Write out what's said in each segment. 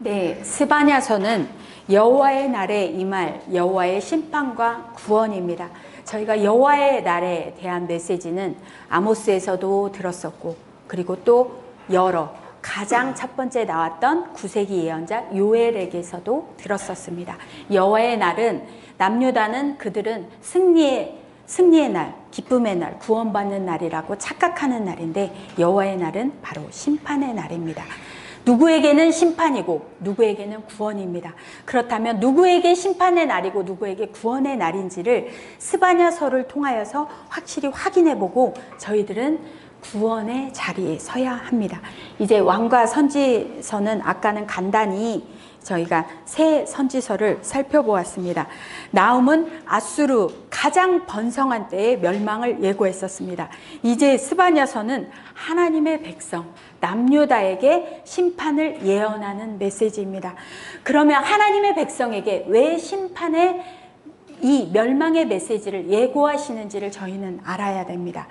네, 스바냐서는 여호와의 날에 임할 여호와의 심판과 구원입니다. 저희가 여호와의 날에 대한 메시지는 아모스에서도 들었었고, 그리고 또 가장 첫 번째 나왔던 구세기 예언자 요엘에게서도 들었었습니다. 여호와의 날은 남유다는 그들은 승리의 날, 기쁨의 날, 구원받는 날이라고 착각하는 날인데, 여호와의 날은 바로 심판의 날입니다. 누구에게는 심판이고 누구에게는 구원입니다. 그렇다면 누구에게 심판의 날이고 누구에게 구원의 날인지를 스바냐서를 통하여서 확실히 확인해보고 저희들은 구원의 자리에 서야 합니다. 이제 왕과 선지서는 아까는 간단히 저희가 새 선지서를 살펴보았습니다. 나훔은 아수르 가장 번성한 때의 멸망을 예고했었습니다. 이제 스바냐서는 하나님의 백성 남유다에게 심판을 예언하는 메시지입니다. 그러면 하나님의 백성에게 왜 심판의 이 멸망의 메시지를 예고하시는지를 저희는 알아야 됩니다.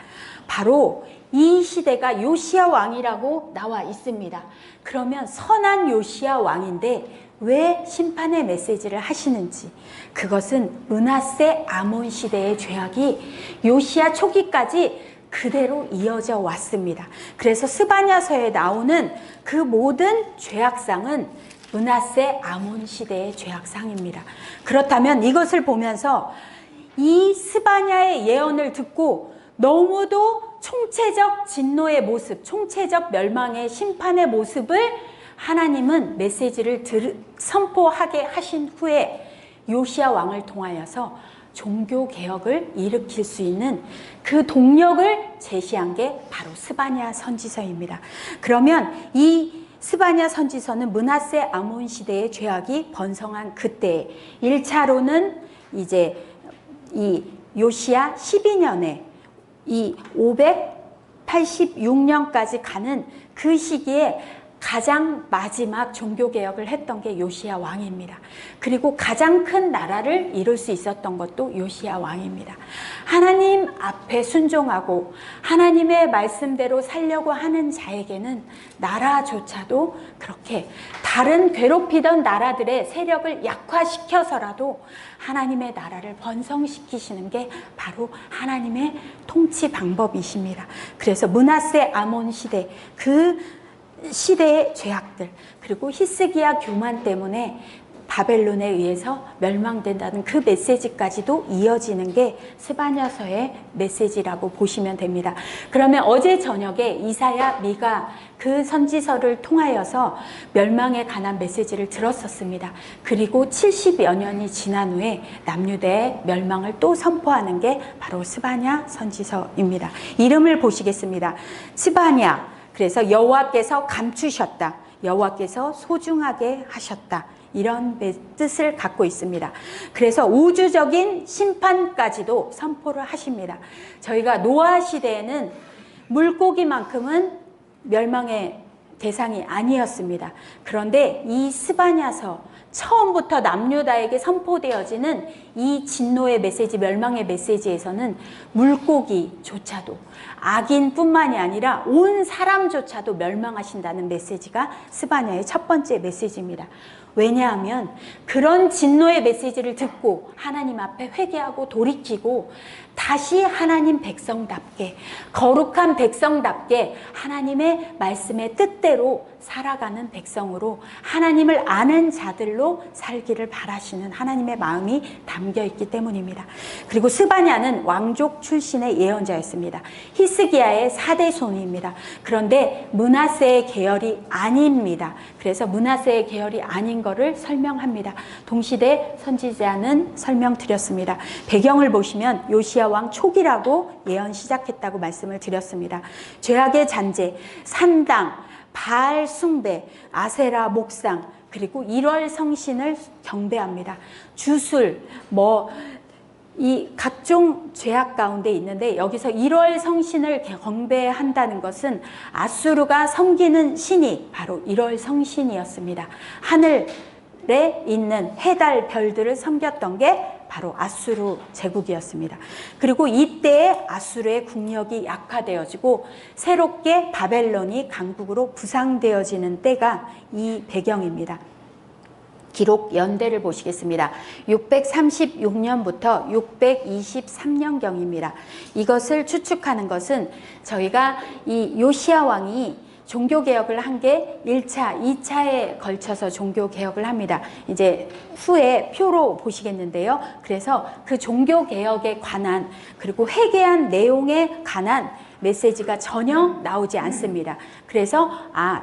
바로 이 시대가 요시야 왕이라고 나와 있습니다. 그러면 선한 요시야 왕인데 왜 심판의 메시지를 하시는지, 그것은 므낫세 아몬 시대의 죄악이 요시야 초기까지 그대로 이어져 왔습니다. 그래서 스바냐서에 나오는 그 모든 죄악상은 므낫세 아몬 시대의 죄악상입니다. 그렇다면 이것을 보면서 이 스바냐의 예언을 듣고 너무도 총체적 진노의 모습, 총체적 멸망의 심판의 모습을 하나님은 메시지를 선포하게 하신 후에 요시야 왕을 통하여서 종교개혁을 일으킬 수 있는 그 동력을 제시한 게 바로 스바냐 선지서입니다. 그러면 이 스바냐 선지서는 므낫세 아몬 시대의 죄악이 번성한 그때 1차로는 이제 이 요시야 12년에 이 586년까지 가는 그 시기에 가장 마지막 종교개혁을 했던 게 요시야 왕입니다. 그리고 가장 큰 나라를 이룰 수 있었던 것도 요시야 왕입니다. 하나님 앞에 순종하고 하나님의 말씀대로 살려고 하는 자에게는 나라조차도 그렇게 다른 괴롭히던 나라들의 세력을 약화시켜서라도 하나님의 나라를 번성시키시는 게 바로 하나님의 통치 방법이십니다. 그래서 므낫세 아몬 시대, 그 시대의 죄악들, 그리고 히스기야 교만 때문에 바벨론에 의해서 멸망된다는 그 메시지까지도 이어지는 게 스바냐서의 메시지라고 보시면 됩니다. 그러면 어제 저녁에 이사야, 미가 그 선지서를 통하여서 멸망에 관한 메시지를 들었었습니다. 그리고 70여 년이 지난 후에 남유대의 멸망을 또 선포하는 게 바로 스바냐 선지서입니다. 이름을 보시겠습니다. 스바냐, 그래서 여호와께서 감추셨다, 여호와께서 소중하게 하셨다, 이런 뜻을 갖고 있습니다. 그래서 우주적인 심판까지도 선포를 하십니다. 저희가 노아 시대에는 물고기만큼은 멸망의 대상이 아니었습니다. 그런데 이 스바냐서 처음부터 남유다에게 선포되어지는 이 진노의 메시지, 멸망의 메시지에서는 물고기조차도, 악인뿐만이 아니라 온 사람조차도 멸망하신다는 메시지가 스바냐의 첫 번째 메시지입니다. 왜냐하면 그런 진노의 메시지를 듣고 하나님 앞에 회개하고 돌이키고 다시 하나님 백성답게, 거룩한 백성답게 하나님의 말씀의 뜻대로 살아가는 백성으로, 하나님을 아는 자들로 살기를 바라시는 하나님의 마음이 담겨있기 때문입니다. 그리고 스바냐는 왕족 출신의 예언자였습니다. 히스기야의 4대 손입니다. 그런데 므낫세의 계열이 아닙니다. 그래서 므낫세의 계열이 아닌 것을 설명합니다. 동시대 선지자는 설명드렸습니다. 배경을 보시면 요시야 왕 초기라고 예언 시작했다고 말씀을 드렸습니다. 죄악의 잔재, 산당, 바알 숭배, 아세라 목상, 그리고 1월 성신을 경배합니다. 주술, 이 각종 죄악 가운데 있는데, 여기서 1월 성신을 경배한다는 것은 아수르가 섬기는 신이 바로 1월 성신이었습니다. 하늘에 있는 해달 별들을 섬겼던 게 바로 아수르 제국이었습니다. 그리고 이때에 아수르의 국력이 약화되어지고 새롭게 바벨론이 강국으로 부상되어지는 때가 이 배경입니다. 기록 연대를 보시겠습니다. 636년부터 623년경입니다. 이것을 추측하는 것은 저희가 이 요시야 왕이 종교개혁을 한 게 1차, 2차에 걸쳐서 종교개혁을 합니다. 이제 후에 표로 보시겠는데요. 그래서 그 종교개혁에 관한 그리고 회개한 내용에 관한 메시지가 전혀 나오지 않습니다. 그래서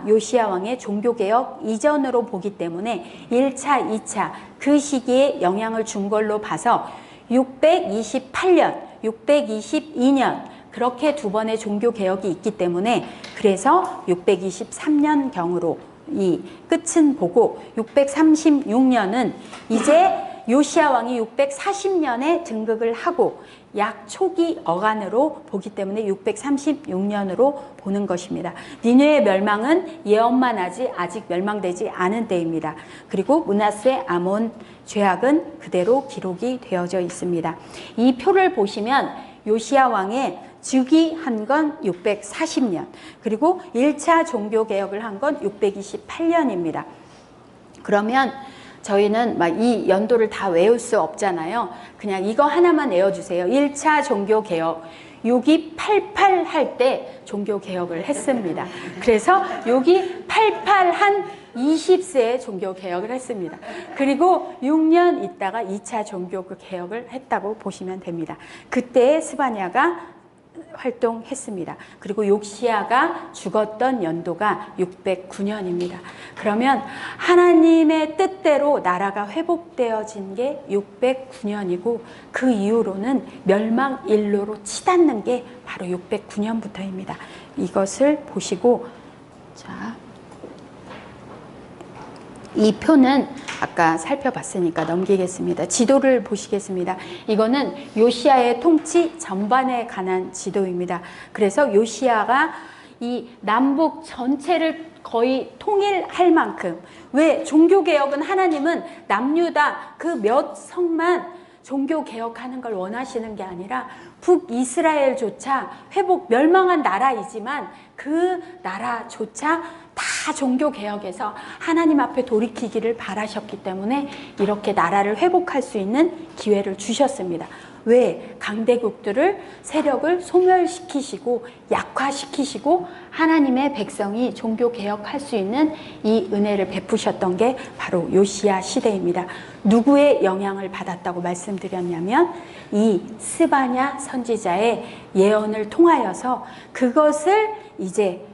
요시야 왕의 종교개혁 이전으로 보기 때문에 1차, 2차 그 시기에 영향을 준 걸로 봐서 628년, 622년 그렇게 두 번의 종교개혁이 있기 때문에 그래서 623년경으로 이 끝은 보고 636년은 이제 요시야 왕이 640년에 등극을 하고 약 초기 어간으로 보기 때문에 636년으로 보는 것입니다. 니느웨의 멸망은 예언만 하지 아직 멸망되지 않은 때입니다. 그리고 므낫세 아몬 죄악은 그대로 기록이 되어져 있습니다. 이 표를 보시면 요시야 왕의 즉위한 건 640년, 그리고 1차 종교개혁을 한 건 628년입니다. 그러면 저희는 막 이 연도를 다 외울 수 없잖아요. 그냥 이거 하나만 외워주세요. 1차 종교개혁. 6288 할 때 종교개혁을 했습니다. 그래서 6288 한 20세에 종교개혁을 했습니다. 그리고 6년 있다가 2차 종교개혁을 했다고 보시면 됩니다. 그때 스바냐가 활동했습니다. 그리고 요시야가 죽었던 연도가 609년입니다. 그러면 하나님의 뜻대로 나라가 회복되어진 게 609년이고 그 이후로는 멸망일로로 치닫는 게 바로 609년부터입니다. 이것을 보시고 이 표는 아까 살펴봤으니까 넘기겠습니다. 지도를 보시겠습니다. 이거는 요시야의 통치 전반에 관한 지도입니다. 그래서 요시야가 이 남북 전체를 거의 통일할 만큼, 왜 종교개혁은 하나님은 남유다 그 몇 성만 종교개혁하는 걸 원하시는 게 아니라 북이스라엘조차 회복 멸망한 나라이지만 그 나라조차 다 종교개혁에서 하나님 앞에 돌이키기를 바라셨기 때문에 이렇게 나라를 회복할 수 있는 기회를 주셨습니다. 왜? 강대국들을 세력을 소멸시키시고 약화시키시고 하나님의 백성이 종교개혁할 수 있는 이 은혜를 베푸셨던 게 바로 요시야 시대입니다. 누구의 영향을 받았다고 말씀드렸냐면 이 스바냐 선지자의 예언을 통하여서 그것을 이제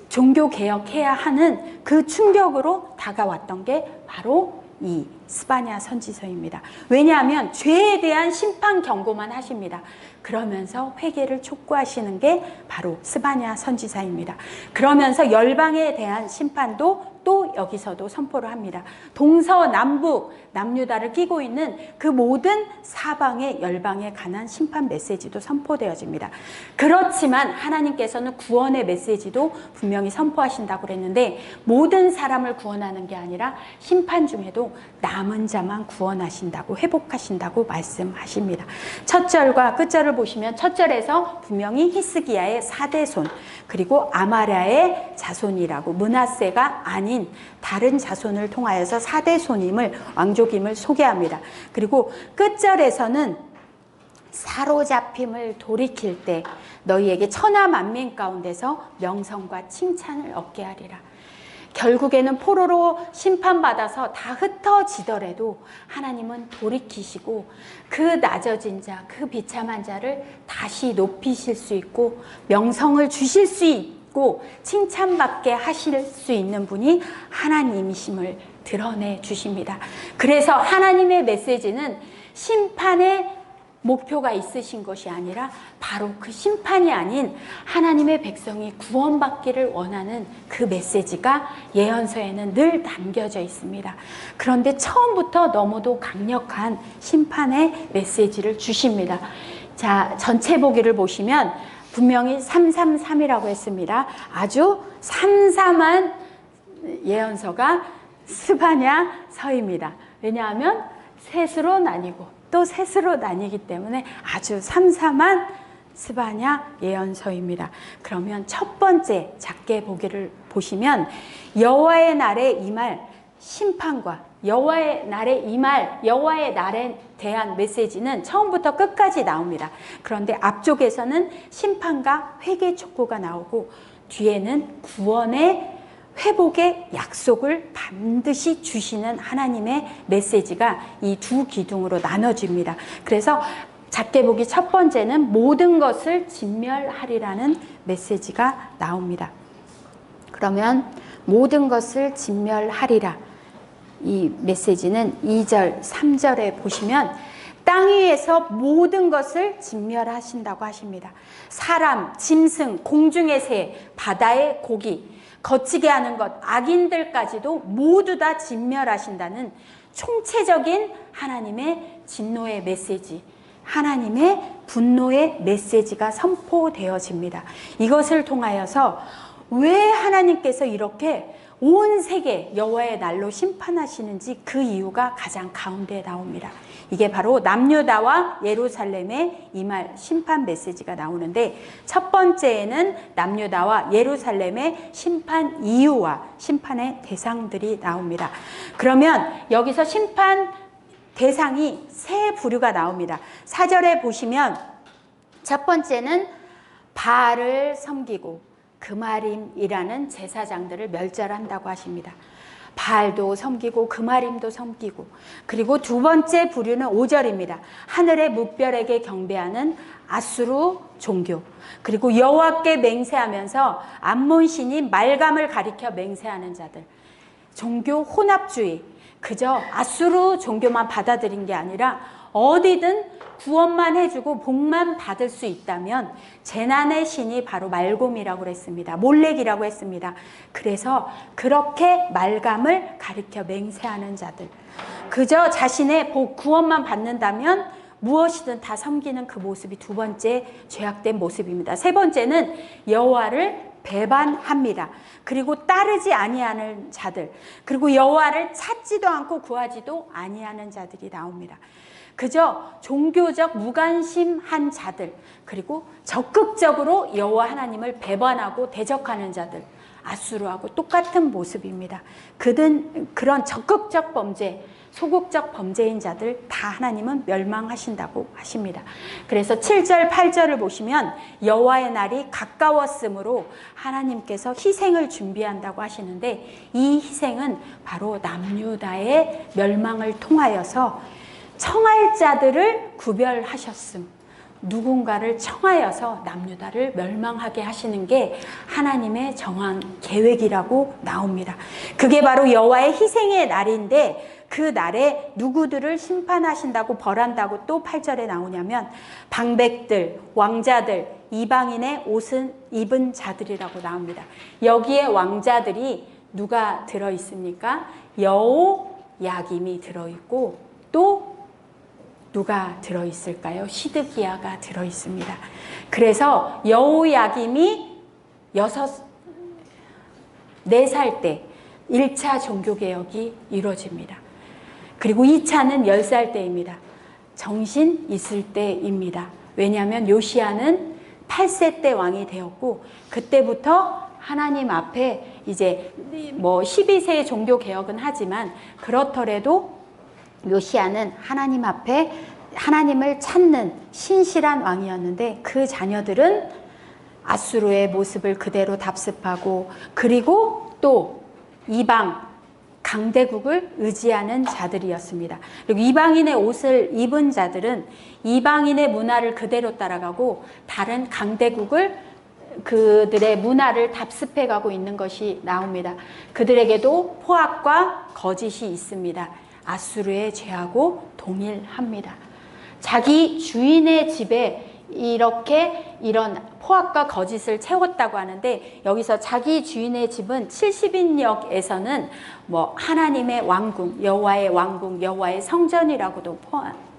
종교개혁해야 하는 그 충격으로 다가왔던 게 바로 이 스바냐 선지서입니다. 왜냐하면 죄에 대한 심판 경고만 하십니다. 그러면서 회개를 촉구하시는 게 바로 스바냐 선지자입니다. 그러면서 열방에 대한 심판도 또 여기서도 선포를 합니다. 동서남북 남유다를 끼고 있는 그 모든 사방의 열방에 관한 심판 메시지도 선포되어집니다. 그렇지만 하나님께서는 구원의 메시지도 분명히 선포하신다고 그랬는데 모든 사람을 구원하는 게 아니라 심판 중에도 남은 자만 구원하신다고 회복하신다고 말씀하십니다. 첫 절과 끝 절을 보시면 첫 절에서 분명히 히스기야의 4대손 그리고 아마랴의 자손이라고 므낫세가 아닌 다른 자손을 통하여서 4대손임을 왕족임을 소개합니다. 그리고 끝절에서는 사로잡힘을 돌이킬 때 너희에게 천하 만민 가운데서 명성과 칭찬을 얻게 하리라. 결국에는 포로로 심판받아서 다 흩어지더라도 하나님은 돌이키시고 그 낮아진 자, 그 비참한 자를 다시 높이실 수 있고 명성을 주실 수 있고 칭찬받게 하실 수 있는 분이 하나님이심을 드러내 주십니다. 그래서 하나님의 메시지는 심판의 목표가 있으신 것이 아니라 바로 그 심판이 아닌 하나님의 백성이 구원받기를 원하는 그 메시지가 예언서에는 늘 담겨져 있습니다. 그런데 처음부터 너무도 강력한 심판의 메시지를 주십니다. 자, 전체 보기를 보시면 분명히 333이라고 했습니다. 아주 삼삼한 예언서가 스바냐 서입니다. 왜냐하면 셋으로 나뉘고 또 셋으로 나뉘기 때문에 아주 삼삼한 스바냐 예언서입니다. 그러면 첫 번째 작게 보기를 보시면 여호와의 날에 임할 심판과 여호와의 날에 임할 여호와의 날에 대한 메시지는 처음부터 끝까지 나옵니다. 그런데 앞쪽에서는 심판과 회개 촉구가 나오고 뒤에는 구원의 회복의 약속을 반드시 주시는 하나님의 메시지가 이 두 기둥으로 나눠집니다. 그래서 작게 보기 첫 번째는 모든 것을 진멸하리라는 메시지가 나옵니다. 그러면 모든 것을 진멸하리라, 이 메시지는 2절, 3절에 보시면 땅 위에서 모든 것을 진멸하신다고 하십니다. 사람, 짐승, 공중의 새, 바다의 고기, 거치게 하는 것, 악인들까지도 모두 다 진멸하신다는 총체적인 하나님의 진노의 메시지, 하나님의 분노의 메시지가 선포되어집니다. 이것을 통하여서 왜 하나님께서 이렇게 온 세계 여호와의 날로 심판하시는지 그 이유가 가장 가운데에 나옵니다. 이게 바로 남유다와 예루살렘에 임할 심판 메시지가 나오는데, 첫 번째에는 남유다와 예루살렘의 심판 이유와 심판의 대상들이 나옵니다. 그러면 여기서 심판 대상이 세 부류가 나옵니다. 4절에 보시면 첫 번째는 바알을 섬기고 그마림이라는 제사장들을 멸절한다고 하십니다. 바알도 섬기고 그마림도 섬기고, 그리고 두 번째 부류는 5절입니다. 하늘의 뭇별에게 경배하는 아수르 종교, 그리고 여호와께 맹세하면서 암몬 신인 말감을 가리켜 맹세하는 자들, 종교 혼합주의, 그저 아수르 종교만 받아들인 게 아니라 어디든 구원만 해주고 복만 받을 수 있다면 재난의 신이 바로 말곰이라고 그랬습니다. 몰렉이라고 했습니다. 그래서 그렇게 말감을 가리켜 맹세하는 자들, 그저 자신의 구원만 받는다면 무엇이든 다 섬기는 그 모습이 두 번째 죄악된 모습입니다. 세 번째는 여호와를 배반합니다. 그리고 따르지 아니하는 자들, 그리고 여호와를 찾지도 않고 구하지도 아니하는 자들이 나옵니다. 그저 종교적 무관심한 자들, 그리고 적극적으로 여호와 하나님을 배반하고 대적하는 자들, 아수르하고 똑같은 모습입니다. 그런 적극적 범죄, 소극적 범죄인 자들 다 하나님은 멸망하신다고 하십니다. 그래서 7절, 8절을 보시면 여호와의 날이 가까웠으므로 하나님께서 희생을 준비한다고 하시는데, 이 희생은 바로 남유다의 멸망을 통하여서 청할 자들을 구별하셨음, 누군가를 청하여서 남유다를 멸망하게 하시는 게 하나님의 정한 계획이라고 나옵니다. 그게 바로 여호와의 희생의 날인데, 그 날에 누구들을 심판하신다고 벌한다고 또 8절에 나오냐면 방백들, 왕자들, 이방인의 옷을 입은 자들이라고 나옵니다. 여기에 왕자들이 누가 들어있습니까? 여호야김이 들어있고, 또 누가 들어있을까요? 시드기야가 들어있습니다. 그래서 여호야김이 4살 때 1차 종교개혁이 이루어집니다. 그리고 2차는 10살 때입니다. 정신 있을 때입니다. 왜냐하면 요시야는 8세 때 왕이 되었고, 그때부터 하나님 앞에 이제 12세의 종교개혁은 하지만, 그렇더라도 요시야는 하나님 앞에 하나님을 찾는 신실한 왕이었는데, 그 자녀들은 아수르의 모습을 그대로 답습하고, 그리고 또 이방 강대국을 의지하는 자들이었습니다. 그리고 이방인의 옷을 입은 자들은 이방인의 문화를 그대로 따라가고 다른 강대국을, 그들의 문화를 답습해가고 있는 것이 나옵니다. 그들에게도 포악과 거짓이 있습니다. 아수르의 죄하고 동일합니다. 자기 주인의 집에 이런 포악과 거짓을 채웠다고 하는데, 여기서 자기 주인의 집은 70인역에서는 하나님의 왕궁, 여호와의 왕궁, 여호와의 성전이라고도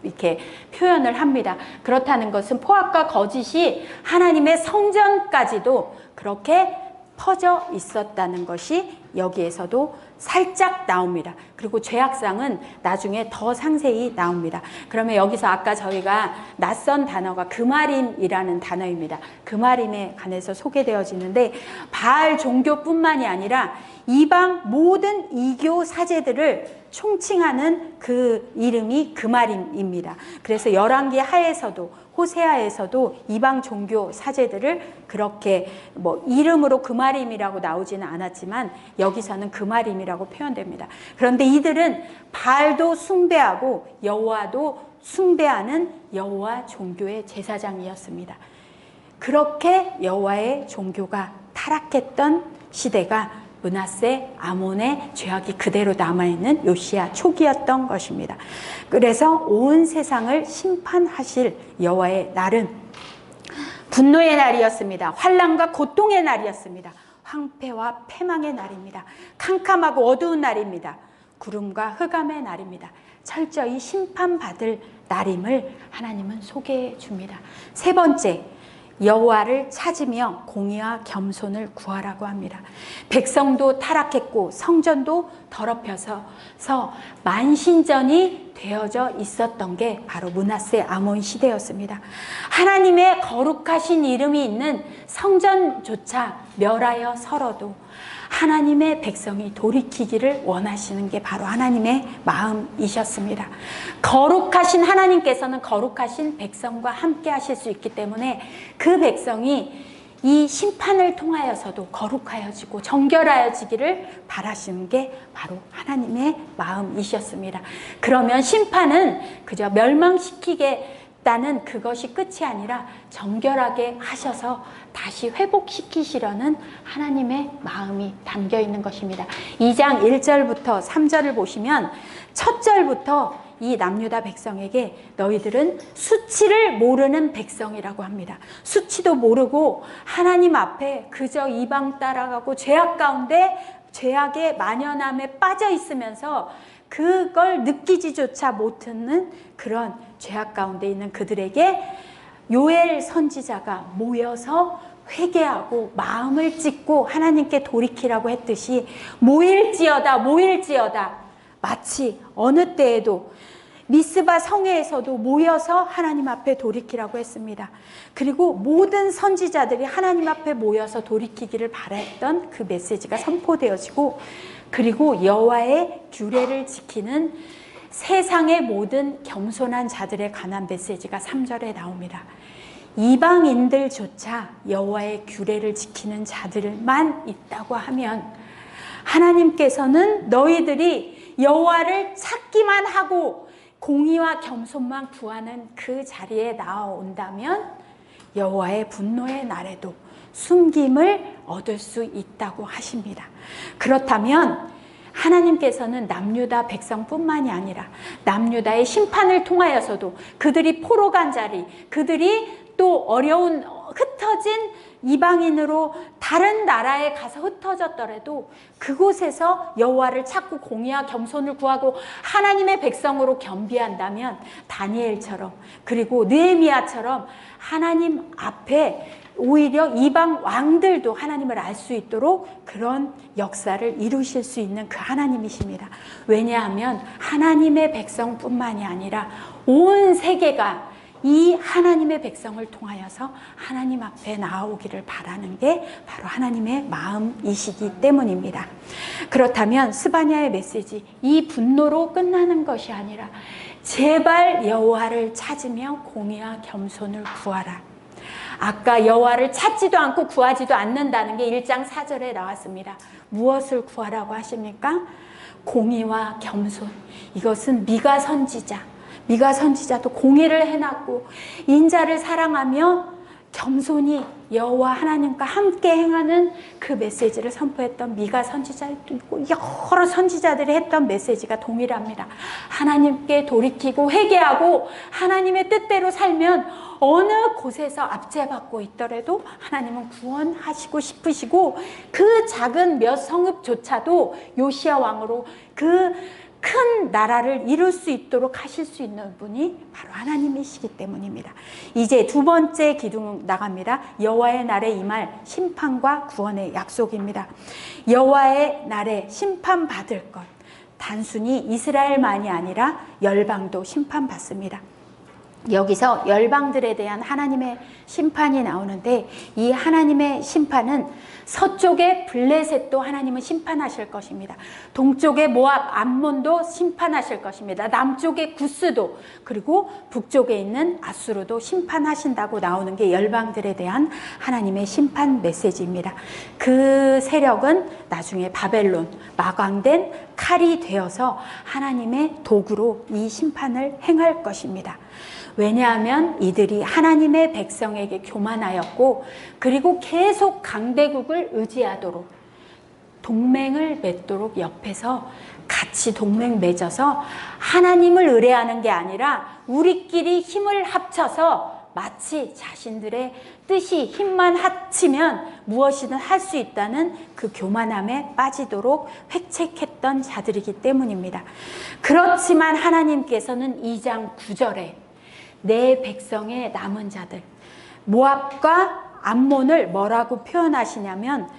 이렇게 표현을 합니다. 그렇다는 것은 포악과 거짓이 하나님의 성전까지도 그렇게 퍼져 있었다는 것이 여기에서도 살짝 나옵니다. 그리고 죄악상은 나중에 더 상세히 나옵니다. 그러면 여기서 아까 저희가 낯선 단어가 그마림이라는 단어입니다. 그마림에 관해서 소개되어지는데 바알 종교뿐만이 아니라 이방 모든 이교 사제들을 총칭하는 그 이름이 그마림입니다. 그래서 열왕기 하에서도 호세아에서도 이방 종교 사제들을 그렇게 뭐 이름으로 그마림이라고 나오지는 않았지만 여기서는 그마림이라고 표현됩니다. 그런데 이들은 바알도 숭배하고 여호와도 숭배하는 여호와 종교의 제사장이었습니다. 그렇게 여호와의 종교가 타락했던 시대가 므낫세 아몬의 죄악이 그대로 남아있는 요시야 초기였던 것입니다. 그래서 온 세상을 심판하실 여호와의 날은 분노의 날이었습니다. 환난과 고통의 날이었습니다. 황폐와 패망의 날입니다. 캄캄하고 어두운 날입니다. 구름과 흑암의 날입니다. 철저히 심판받을 날임을 하나님은 소개해 줍니다. 세 번째, 여호와를 찾으며 공의와 겸손을 구하라고 합니다. 백성도 타락했고 성전도 더럽혀서 만신전이 되어져 있었던 게 바로 므낫세 아몬 시대였습니다. 하나님의 거룩하신 이름이 있는 성전조차 멸하여 설어도 하나님의 백성이 돌이키기를 원하시는 게 바로 하나님의 마음이셨습니다. 거룩하신 하나님께서는 거룩하신 백성과 함께 하실 수 있기 때문에 그 백성이 이 심판을 통하여서도 거룩하여지고 정결하여지기를 바라시는 게 바로 하나님의 마음이셨습니다. 그러면 심판은 그저 멸망시키겠다는 그것이 끝이 아니라 정결하게 하셔서 다시 회복시키시려는 하나님의 마음이 담겨 있는 것입니다. 2장 1절부터 3절을 보시면 첫 절부터 이 남유다 백성에게 너희들은 수치를 모르는 백성이라고 합니다. 수치도 모르고 하나님 앞에 그저 이방 따라가고 죄악 가운데 죄악의 만연함에 빠져 있으면서 그걸 느끼지조차 못하는 그런 죄악 가운데 있는 그들에게 요엘 선지자가 모여서 회개하고 마음을 찢고 하나님께 돌이키라고 했듯이 모일지어다 모일지어다, 마치 어느 때에도 미스바 성회에서도 모여서 하나님 앞에 돌이키라고 했습니다. 그리고 모든 선지자들이 하나님 앞에 모여서 돌이키기를 바랬던 그 메시지가 선포되어지고, 그리고 여호와의 규례를 지키는 세상의 모든 겸손한 자들에 관한 메시지가 3절에 나옵니다. 이방인들조차 여호와의 규례를 지키는 자들만 있다고 하면 하나님께서는 너희들이 여호와를 찾기만 하고 공의와 겸손만 구하는 그 자리에 나아온다면 여호와의 분노의 날에도 숨김을 얻을 수 있다고 하십니다. 그렇다면 하나님께서는 남유다 백성뿐만이 아니라 남유다의 심판을 통하여서도 그들이 포로 간 자리, 그들이 또 어려운 흩어진 이방인으로 다른 나라에 가서 흩어졌더라도 그곳에서 여호와를 찾고 공의와 겸손을 구하고 하나님의 백성으로 겸비한다면 다니엘처럼, 그리고 느헤미야처럼 하나님 앞에 오히려 이방 왕들도 하나님을 알 수 있도록 그런 역사를 이루실 수 있는 그 하나님이십니다. 왜냐하면 하나님의 백성뿐만이 아니라 온 세계가 이 하나님의 백성을 통하여서 하나님 앞에 나아오기를 바라는 게 바로 하나님의 마음이시기 때문입니다. 그렇다면 스바냐의 메시지, 이 분노로 끝나는 것이 아니라 제발 여호와를 찾으며 공의와 겸손을 구하라. 아까 여호와를 찾지도 않고 구하지도 않는다는 게 1장 4절에 나왔습니다. 무엇을 구하라고 하십니까? 공의와 겸손. 이것은 미가 선지자도 공의를 해놨고 인자를 사랑하며 겸손히 여호와 하나님과 함께 행하는 그 메시지를 선포했던 미가 선지자도 있고 여러 선지자들이 했던 메시지가 동일합니다. 하나님께 돌이키고 회개하고 하나님의 뜻대로 살면 어느 곳에서 압제받고 있더라도 하나님은 구원하시고 싶으시고 그 작은 몇 성읍조차도 요시야 왕으로 그 큰 나라를 이룰 수 있도록 하실 수 있는 분이 바로 하나님이시기 때문입니다. 이제 두 번째 기둥 나갑니다. 여호와의 날에 임할 심판과 구원의 약속입니다. 여호와의 날에 심판받을 것, 단순히 이스라엘만이 아니라 열방도 심판받습니다. 여기서 열방들에 대한 하나님의 심판이 나오는데, 이 하나님의 심판은 서쪽의 블레셋도 하나님은 심판하실 것입니다. 동쪽의 모압, 암몬도 심판하실 것입니다. 남쪽의 구스도, 그리고 북쪽에 있는 아수르도 심판하신다고 나오는 게 열방들에 대한 하나님의 심판 메시지입니다. 그 세력은 나중에 바벨론, 마광된 칼이 되어서 하나님의 도구로 이 심판을 행할 것입니다. 왜냐하면 이들이 하나님의 백성에게 교만하였고, 그리고 계속 강대국을 의지하도록 동맹을 맺도록 옆에서 같이 동맹 맺어서 하나님을 의뢰하는 게 아니라 우리끼리 힘을 합쳐서 마치 자신들의 뜻이 힘만 합치면 무엇이든 할 수 있다는 그 교만함에 빠지도록 획책했던 자들이기 때문입니다. 그렇지만 하나님께서는 2장 9절에 내 백성의 남은 자들, 모압과 암몬을 뭐라고 표현하시냐면,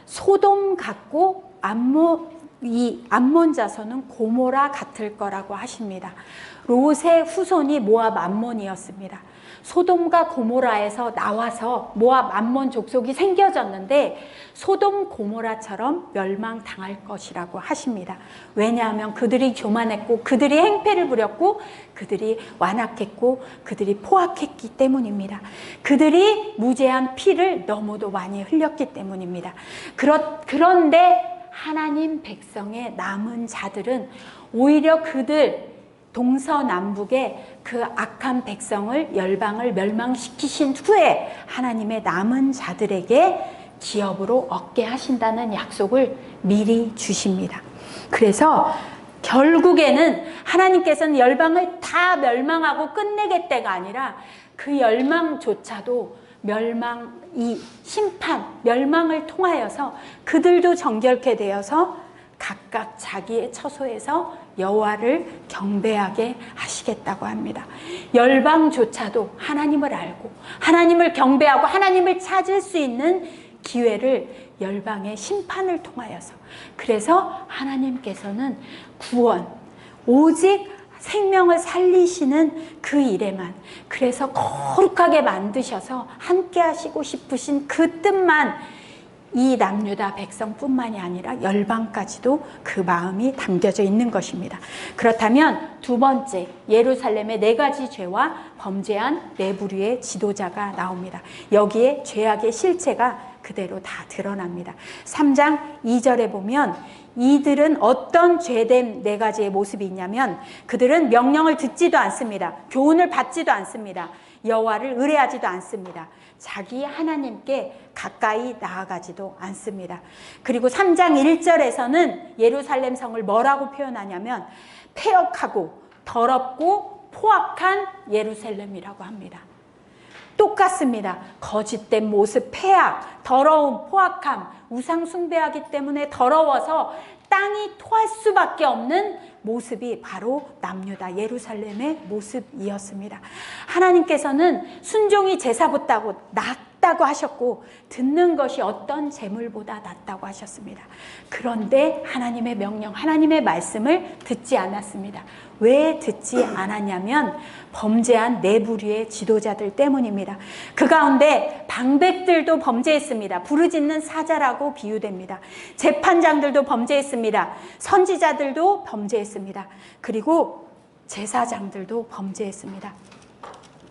소돔 같고 이 암몬 자손은 고모라 같을 거라고 하십니다. 롯의 후손이 모압 암몬이었습니다. 소돔과 고모라에서 나와서 모압 암몬 족속이 생겨졌는데 소돔 고모라처럼 멸망당할 것이라고 하십니다. 왜냐하면 그들이 교만했고, 그들이 행패를 부렸고, 그들이 완악했고, 그들이 포악했기 때문입니다. 그들이 무죄한 피를 너무도 많이 흘렸기 때문입니다. 그런데 하나님 백성의 남은 자들은 오히려 그들 동서남북의 그 악한 백성을, 열방을 멸망시키신 후에 하나님의 남은 자들에게 기업으로 얻게 하신다는 약속을 미리 주십니다. 그래서 결국에는 하나님께서는 열방을 다 멸망하고 끝내겠다가 아니라 그 열망조차도 이 심판, 멸망을 통하여서 그들도 정결케 되어서 각각 자기의 처소에서 여호와를 경배하게 하시겠다고 합니다. 열방조차도 하나님을 알고 하나님을 경배하고 하나님을 찾을 수 있는 기회를 열방의 심판을 통하여서, 그래서 하나님께서는 구원, 오직 생명을 살리시는 그 일에만, 그래서 거룩하게 만드셔서 함께 하시고 싶으신 그 뜻만 이 남유다 백성뿐만이 아니라 열방까지도 그 마음이 담겨져 있는 것입니다. 그렇다면 두 번째, 예루살렘의 4가지 죄와 범죄한 4부류의 지도자가 나옵니다. 여기에 죄악의 실체가 그대로 다 드러납니다. 3장 2절에 보면 이들은 어떤 죄된 4가지의 모습이 있냐면, 그들은 명령을 듣지도 않습니다. 교훈을 받지도 않습니다. 여호와를 의뢰하지도 않습니다. 자기 하나님께 가까이 나아가지도 않습니다. 그리고 3장 1절에서는 예루살렘 성을 뭐라고 표현하냐면 패역하고 더럽고 포악한 예루살렘이라고 합니다. 똑같습니다. 거짓된 모습, 패악, 더러움, 포악함, 우상 숭배하기 때문에 더러워서 땅이 토할 수밖에 없는 모습이 바로 남유다 예루살렘의 모습이었습니다. 하나님께서는 순종이 제사보다 낫다고 하셨고 듣는 것이 어떤 재물보다 낫다고 하셨습니다. 그런데 하나님의 명령, 하나님의 말씀을 듣지 않았습니다. 왜 듣지 않았냐면 범죄한 4부류의 지도자들 때문입니다. 그 가운데 방백들도 범죄했습니다. 부르짖는 사자라고 비유됩니다. 재판장들도 범죄했습니다. 선지자들도 범죄했습니다. 그리고 제사장들도 범죄했습니다.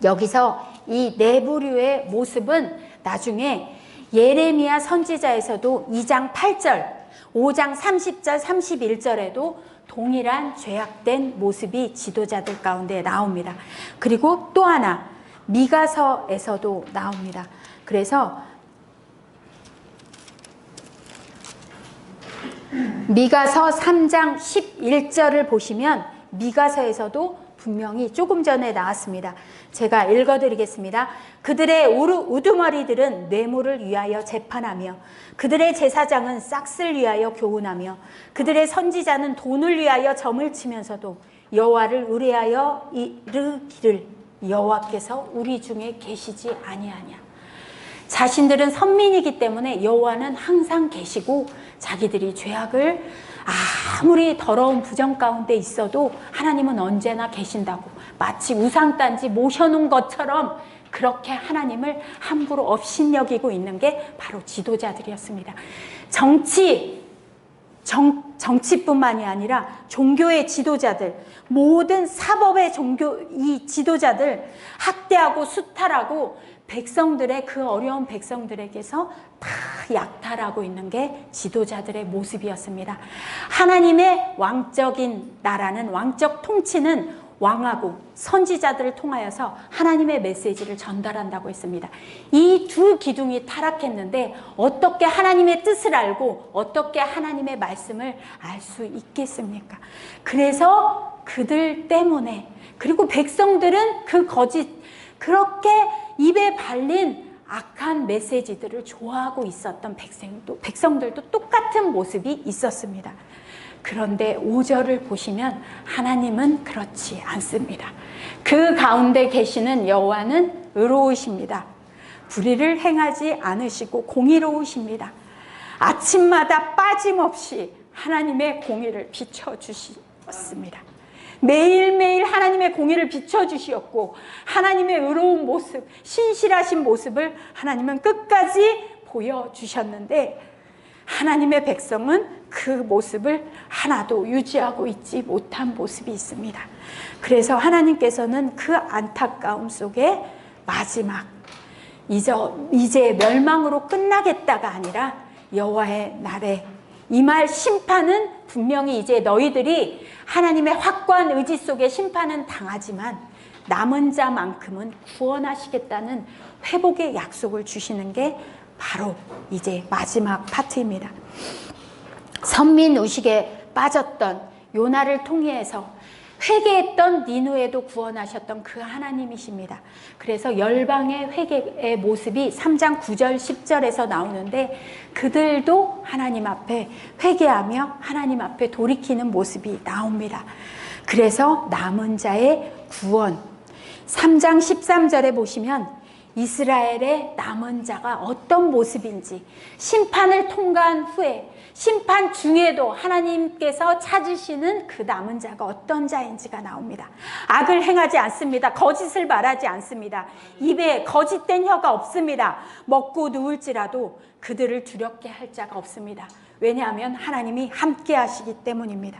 여기서 이 4부류의 모습은 나중에 예레미야 선지자에서도 2장 8절, 5장 30절, 31절에도 동일한 죄악된 모습이 지도자들 가운데 나옵니다. 그리고 또 하나 미가서에서도 나옵니다. 그래서 미가서 3장 11절을 보시면 미가서에서도 분명히 조금 전에 나왔습니다. 제가 읽어드리겠습니다. 그들의 우두머리들은 뇌물을 위하여 재판하며 그들의 제사장은 싹쓸 위하여 교훈하며 그들의 선지자는 돈을 위하여 점을 치면서도 여호와를 의뢰하여 이르기를 여호와께서 우리 중에 계시지 아니하냐. 자신들은 선민이기 때문에 여호와는 항상 계시고 자기들이 죄악을 아무리 더러운 부정 가운데 있어도 하나님은 언제나 계신다고 마치 우상단지 모셔놓은 것처럼 그렇게 하나님을 함부로 업신여기고 있는 게 바로 지도자들이었습니다. 정치뿐만이 아니라 종교의 지도자들, 모든 사법의 이 지도자들 학대하고 수탈하고 백성들의 그 어려운 백성들에게서 다 약탈하고 있는 게 지도자들의 모습이었습니다. 하나님의 왕적인 나라는, 왕적 통치는 왕하고 선지자들을 통하여서 하나님의 메시지를 전달한다고 했습니다. 이 두 기둥이 타락했는데 어떻게 하나님의 뜻을 알고 어떻게 하나님의 말씀을 알 수 있겠습니까? 그래서 그들 때문에, 그리고 백성들은 그렇게 입에 발린 악한 메시지들을 좋아하고 있었던 백성들도 똑같은 모습이 있었습니다. 그런데 5절을 보시면 하나님은 그렇지 않습니다. 그 가운데 계시는 여호와는 의로우십니다. 불의를 행하지 않으시고 공의로우십니다. 아침마다 빠짐없이 하나님의 공의를 비춰주셨습니다. 매일매일 하나님의 공의를 비춰주시었고 하나님의 의로운 모습, 신실하신 모습을 하나님은 끝까지 보여주셨는데 하나님의 백성은 그 모습을 하나도 유지하고 있지 못한 모습이 있습니다. 그래서 하나님께서는 그 안타까움 속에 마지막 이제 멸망으로 끝나겠다가 아니라 여호와의 날에 임할 심판은 분명히 이제 너희들이 하나님의 확고한 의지 속에 심판은 당하지만 남은 자만큼은 구원하시겠다는 회복의 약속을 주시는 게 바로 이제 마지막 파트입니다. 선민의식에 빠졌던 요나를 통해서 회개했던 니느웨도 구원하셨던 그 하나님이십니다. 그래서 열방의 회개의 모습이 3장 9절 10절에서 나오는데 그들도 하나님 앞에 회개하며 하나님 앞에 돌이키는 모습이 나옵니다. 그래서 남은 자의 구원, 3장 13절에 보시면 이스라엘의 남은 자가 어떤 모습인지, 심판을 통과한 후에 심판 중에도 하나님께서 찾으시는 그 남은 자가 어떤 자인지가 나옵니다. 악을 행하지 않습니다. 거짓을 말하지 않습니다. 입에 거짓된 혀가 없습니다. 먹고 누울지라도 그들을 두렵게 할 자가 없습니다. 왜냐하면 하나님이 함께 하시기 때문입니다.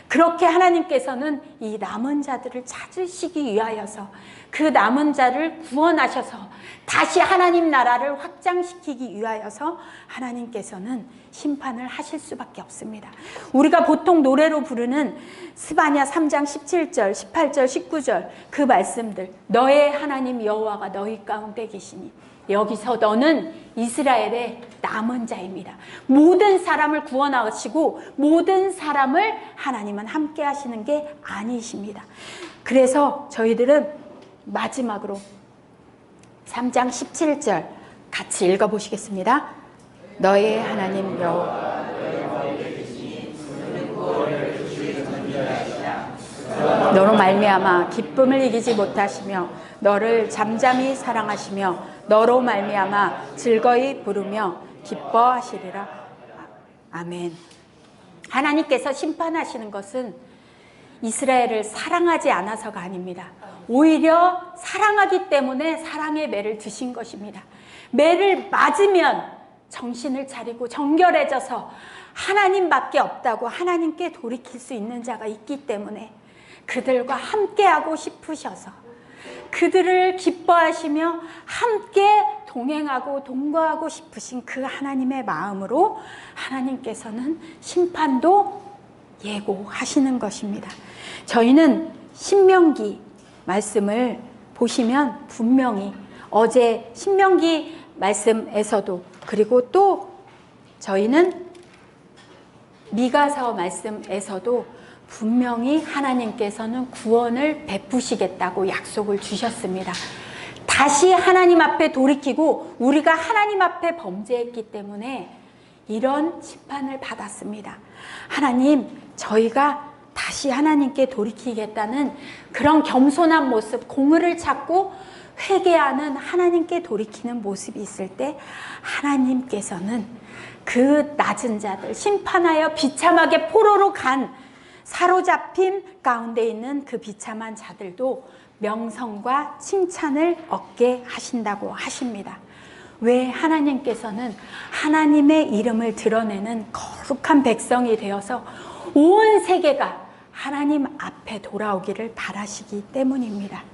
그렇게 하나님께서는 이 남은 자들을 찾으시기 위하여서 그 남은 자를 구원하셔서 다시 하나님 나라를 확장시키기 위하여서 하나님께서는 심판을 하실 수밖에 없습니다. 우리가 보통 노래로 부르는 스바냐 3장 17절, 18절, 19절 그 말씀들, 너의 하나님 여호와가 너희 가운데 계시니 여기서 너는 이스라엘의 남은 자입니다. 모든 사람을 구원하시고 모든 사람을 하나님은 함께 하시는 게 아니십니다. 그래서 저희들은 마지막으로 3장 17절 같이 읽어보시겠습니다. 너의 하나님 여호와 너로 말미암아 기쁨을 이기지 못하시며 너를 잠잠히 사랑하시며 너로 말미암아 즐거이 부르며 기뻐하시리라. 아멘. 하나님께서 심판하시는 것은 이스라엘을 사랑하지 않아서가 아닙니다. 오히려 사랑하기 때문에 사랑의 매를 드신 것입니다. 매를 맞으면 정신을 차리고 정결해져서 하나님밖에 없다고 하나님께 돌이킬 수 있는 자가 있기 때문에 그들과 함께하고 싶으셔서 그들을 기뻐하시며 함께 동행하고 동거하고 싶으신 그 하나님의 마음으로 하나님께서는 심판도 예고하시는 것입니다. 저희는 신명기 말씀을 보시면 분명히 어제 신명기 말씀에서도 그리고 또 저희는 미가서 말씀에서도 분명히 하나님께서는 구원을 베푸시겠다고 약속을 주셨습니다. 다시 하나님 앞에 돌이키고 우리가 하나님 앞에 범죄했기 때문에 이런 심판을 받았습니다. 하나님, 저희가 다시 하나님께 돌이키겠다는 그런 겸손한 모습, 공의를 찾고 회개하는 하나님께 돌이키는 모습이 있을 때 하나님께서는 그 낮은 자들, 심판하여 비참하게 포로로 간 사로잡힘 가운데 있는 그 비참한 자들도 명성과 칭찬을 얻게 하신다고 하십니다. 왜 하나님께서는 하나님의 이름을 드러내는 거룩한 백성이 되어서 온 세계가 하나님 앞에 돌아오기를 바라시기 때문입니다.